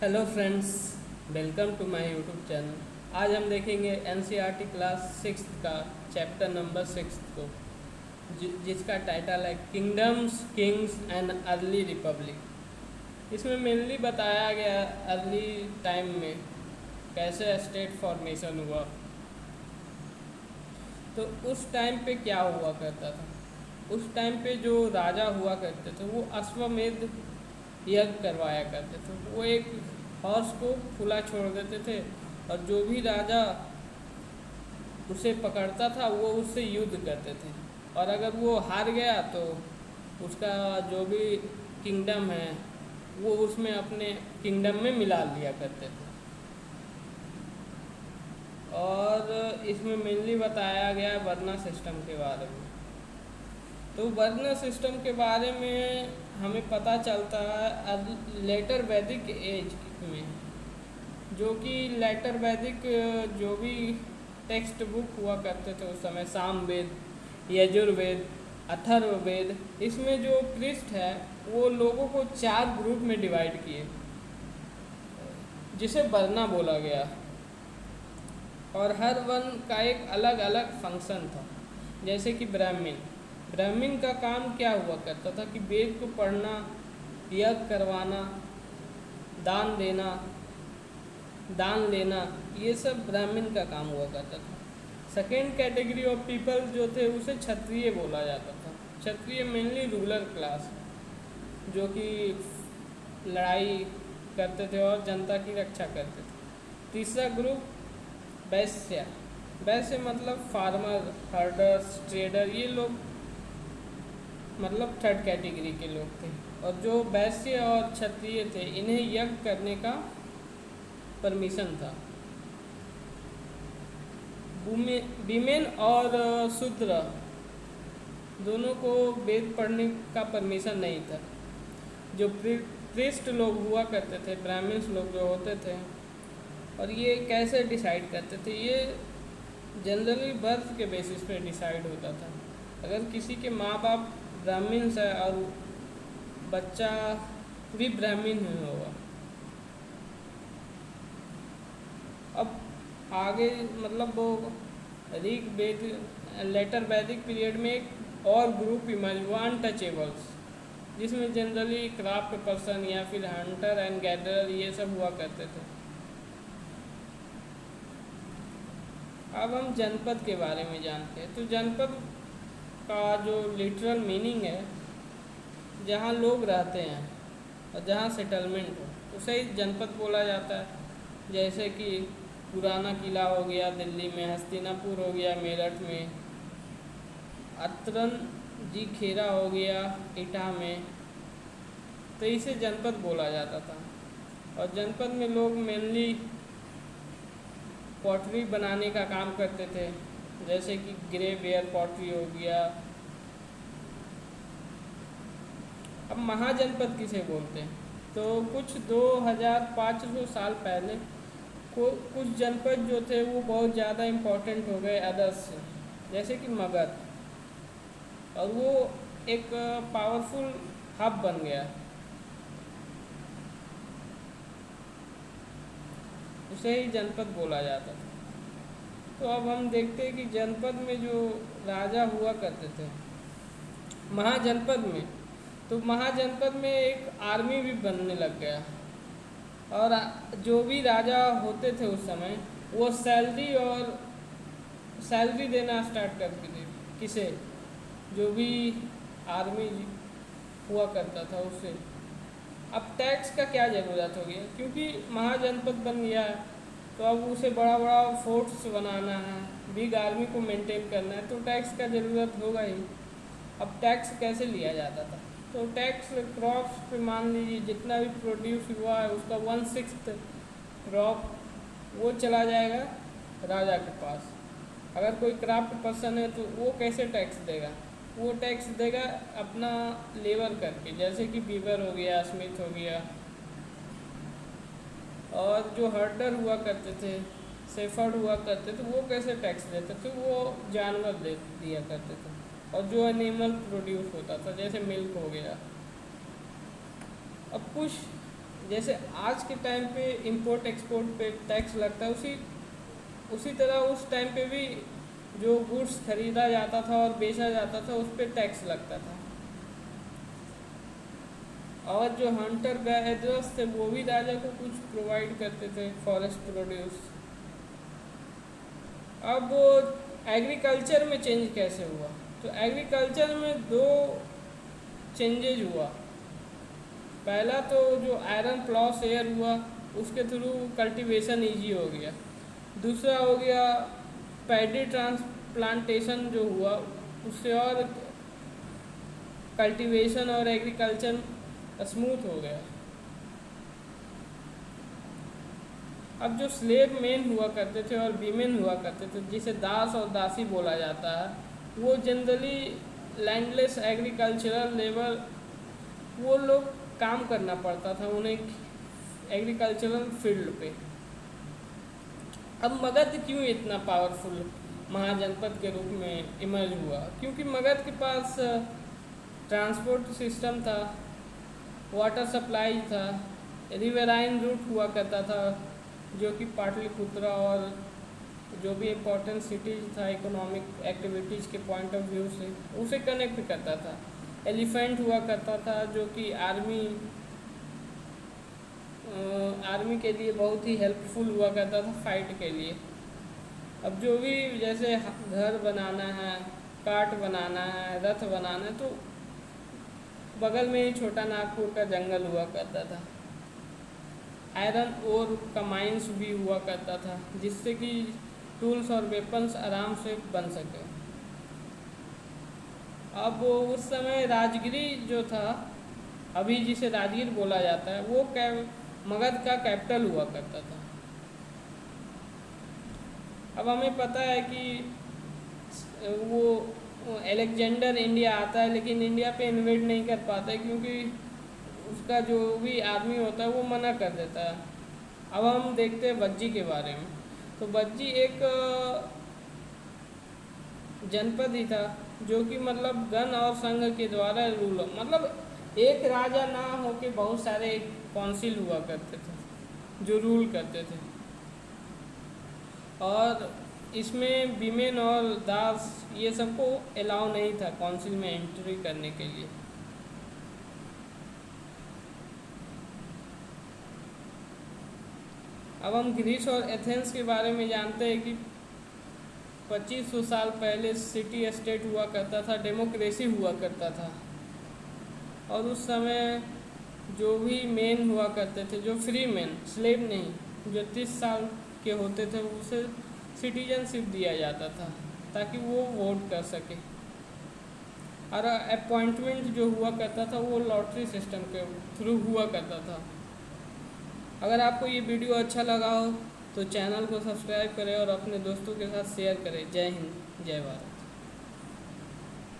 Hello friends, welcome to my YouTube channel. आज हम देखेंगे एनसीईआरटी क्लास 6 का चैप्टर नंबर 6 को, जिसका टाइटल है kingdoms, Kings and early Republic. इसमें मेनली बताया गया अर्ली टाइम में कैसे स्टेट फॉर्मेशन हुआ। तो उस टाइम पे क्या हुआ करता था। उस टाइम पे जो राजा हुआ करते थे वो अश्वमेध यज्ञ करवाया करते थे। वो एक हॉर्स को खुला छोड़ देते थे और जो भी राजा उसे पकड़ता था वो उससे युद्ध करते थे, और अगर वो हार गया तो उसका जो भी किंगडम है वो उसमें अपने किंगडम में मिला लिया करते थे। और इसमें मेनली बताया गया है वर्ण सिस्टम के बारे में। तो वर्ण सिस्टम के बारे में हमें पता चलता है लेटर वैदिक एज में, जो कि लेटर वैदिक जो भी टेक्स्ट बुक हुआ करते थे उस समय, सामवेद, यजुर्वेद, अथर्ववेद, इसमें जो पृष्ठ है वो लोगों को 4 ग्रुप में डिवाइड किए, जिसे वर्णा बोला गया। और हर वर्ण का एक अलग अलग फंक्शन था। जैसे कि ब्राह्मण ब्राह्मण का काम क्या हुआ करता था कि वेद को पढ़ना, यज्ञ करवाना, दान देना, दान लेना, ये सब ब्राह्मण का काम हुआ करता था। सेकेंड कैटेगरी ऑफ पीपल जो थे उसे क्षत्रिय बोला जाता था। क्षत्रिय मेनली रूलर क्लास, जो कि लड़ाई करते थे और जनता की रक्षा करते थे। तीसरा ग्रुप वैश्य। वैश्य मतलब फार्मर, हर्डर्स, ट्रेडर, ये लोग मतलब थर्ड कैटेगरी के लोग थे। और जो वैश्य और क्षत्रिय थे इन्हें यज्ञ करने का परमिशन था। विमेन और शूद्र दोनों को वेद पढ़ने का परमिशन नहीं था। जो पृष्ठ लोग हुआ करते थे, ब्राह्मण्स लोग जो होते थे, और ये कैसे डिसाइड करते थे, ये जनरली बर्थ के बेसिस पे डिसाइड होता था। अगर किसी के माँ बाप ब्राह्मण्स है और बच्चा भी ब्राह्मण ही होगा। अब आगे मतलब वो ऋग वेद लेटर वैदिक पीरियड में एक और ग्रुप इमर्ज हुआ, अनटचेबल्स, जिसमें जनरली क्राफ्ट पर्सन या फिर हंटर एंड गैदरर ये सब हुआ करते थे। अब हम जनपद के बारे में जानते हैं। तो जनपद का जो लिटरल मीनिंग है, जहाँ लोग रहते हैं और जहाँ सेटलमेंट हो उसे ही जनपद बोला जाता है। जैसे कि पुराना किला हो गया दिल्ली में, हस्तिनापुर हो गया मेरठ में, अतरन जी खेरा हो गया इटा में, तो इसे जनपद बोला जाता था। और जनपद में लोग मेनली पॉटरी बनाने का काम करते थे, जैसे कि ग्रे वेयर पॉटरी हो गया। अब महाजनपद किसे बोलते हैं, तो कुछ 2500 साल पहले कुछ जनपद जो थे वो बहुत ज़्यादा इम्पोर्टेंट हो गए अदर्स से, जैसे कि मगध, और वो एक पावरफुल हब बन गया। उसे ही जनपद बोला जाता था। तो अब हम देखते हैं कि जनपद में जो राजा हुआ करते थे महाजनपद में, तो महाजनपद में एक आर्मी भी बनने लग गया। और जो भी राजा होते थे उस समय वो सैलरी देना स्टार्ट कर दी। किसे? जो भी आर्मी हुआ करता था उससे। अब टैक्स का क्या ज़रूरत हो गया, क्योंकि महाजनपद बन गया है तो अब उसे बड़ा बड़ा फोर्ट्स बनाना है, बिग आर्मी को मेंटेन करना है, तो टैक्स का ज़रूरत होगा ही। अब टैक्स कैसे लिया जाता था, तो टैक्स क्रॉप्स पे मान लीजिए जितना भी प्रोड्यूस हुआ है उसका 1/6 क्रॉप वो चला जाएगा राजा के पास। अगर कोई क्राफ्ट पर्सन है तो वो कैसे टैक्स देगा, वो टैक्स देगा अपना लेबर करके, जैसे कि वीवर हो गया, स्मिथ हो गया। और जो हर्डर हुआ करते थे, शेफर्ड हुआ करते थे, वो कैसे टैक्स देते थे, वो जानवर दे दिया करते थे। और जो एनिमल प्रोड्यूस होता था जैसे मिल्क हो गया। अब कुछ जैसे आज के टाइम पे इंपोर्ट एक्सपोर्ट पे टैक्स लगता है, उसी तरह उस टाइम पे भी जो गुड्स खरीदा जाता था और बेचा जाता था उस पर टैक्स लगता था। और जो हंटर गैदरर्स थे वो भी राजा को कुछ प्रोवाइड करते थे, फॉरेस्ट प्रोड्यूस। अब एग्रीकल्चर में चेंज कैसे हुआ? तो एग्रीकल्चर में दो चेंजेज हुआ। पहला तो जो आयरन प्लॉ शेयर हुआ, उसके थ्रू कल्टीवेशन इजी हो गया। दूसरा हो गया पैडी ट्रांसप्लांटेशन जो हुआ, उससे और कल्टीवेशन और एग्रीकल्चर स्मूथ हो गया। अब जो स्लेव मेन हुआ करते थे और वीमेन हुआ करते थे, जिसे दास और दासी बोला जाता है, वो जनरली लैंडलेस एग्रीकल्चरल लेबर, वो लोग काम करना पड़ता था उन्हें एग्रीकल्चरल फील्ड पे। अब मगध क्यों इतना पावरफुल महाजनपद के रूप में इमर्ज हुआ? क्योंकि मगध के पास ट्रांसपोर्ट सिस्टम था, वाटर सप्लाई था, रिवराइन रूट हुआ करता था, जो कि पाटलिपुत्रा और जो भी इम्पोर्टेंट सिटीज़ था इकोनॉमिक एक्टिविटीज़ के पॉइंट ऑफ व्यू से, उसे कनेक्ट करता था। एलिफेंट हुआ करता था जो कि आर्मी के लिए बहुत ही हेल्पफुल हुआ करता था फाइट के लिए। अब जो भी जैसे घर बनाना है, काट बनाना है, रथ बनाना है, तो बगल में ही छोटा नागपुर का जंगल हुआ करता था। आयरन ओर का माइंस भी हुआ करता था, जिससे कि टूल्स और वेपन्स आराम से बन सके। अब उस समय राजगिरी जो था, अभी जिसे राजगीर बोला जाता है, वो मगध का कैपिटल हुआ करता था। अब हमें पता है कि वो अलेक्जेंडर इंडिया आता है, लेकिन इंडिया पे इन्वेड नहीं कर पाता है क्योंकि उसका जो भी आर्मी होता है वो मना कर देता है। अब हम देखते हैं बज्जी के बारे में। तो बज्जी एक जनपद ही था जो कि मतलब गण और संघ के द्वारा रूल, मतलब एक राजा ना हो के बहुत सारे एक काउंसिल हुआ करते थे जो रूल करते थे। और इसमें वीमेन और दास ये सबको अलाउ नहीं था काउंसिल में एंट्री करने के लिए। अब हम ग्रीस और एथेंस के बारे में जानते हैं कि 2500 साल पहले सिटी स्टेट हुआ करता था, डेमोक्रेसी हुआ करता था। और उस समय जो भी मेन हुआ करते थे, जो फ्री मैन, स्लेव नहीं, जो 30 साल के होते थे, उसे सिटीजनशिप दिया जाता था ताकि वो वोट कर सके। और अपॉइंटमेंट जो हुआ करता था वो लॉटरी सिस्टम के थ्रू हुआ करता था। अगर आपको ये वीडियो अच्छा लगा हो तो चैनल को सब्सक्राइब करें और अपने दोस्तों के साथ शेयर करें। जय हिंद, जय भारत।